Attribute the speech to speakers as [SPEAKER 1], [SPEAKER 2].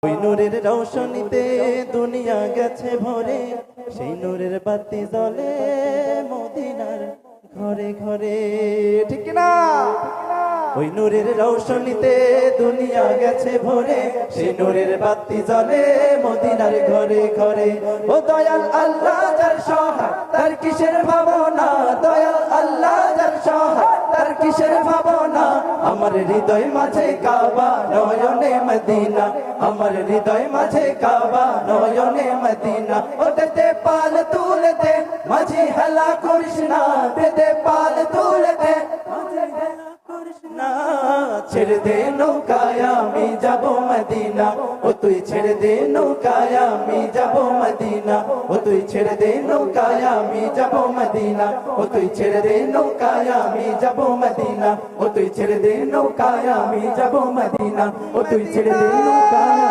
[SPEAKER 1] ওই নূরের রৌশনীতে দুনিয়া গেছে ভরে, সেই নূরের বাতি জ্বলে মদিনার ঘরে ঘরে, ঠিক না? ওই নূরের রৌশনীতে দুনিয়া গেছে ভরে, সেই নূরের বাতি জ্বলে মদিনার ঘরে ঘরে। ও দয়াল আল্লাহ যার সহায় তার কিসের ভাবনা, দয়াল আল্লাহ যার সহায় তার কিসের ভাবনা। আমার হৃদয় মাঝে কাবা নয়নে মদিনা, আমার হৃদয় মাঝে কাবা নয়নে মদিনা। ওটাতে পাল তুলে দে মাঝি হেলা করিস না, দে পাল তুলে দে মাঝি হেলা করিস না। ছেড়ে দে নৌকায় আমি যাব মদিনা, ও তুই ছেড়ে দে নৌকায় আমি যাব মদিনা, ও তুই ছেড়ে দে নৌকায় আমি যাব মদিনা, ও তুই ছেড়ে দে নৌকায় আমি যাব মদিনা, ও তুই ছেড়ে দে নৌকায় আমি যাব মদিনা, ও তুই ছেড়ে দে নৌকায়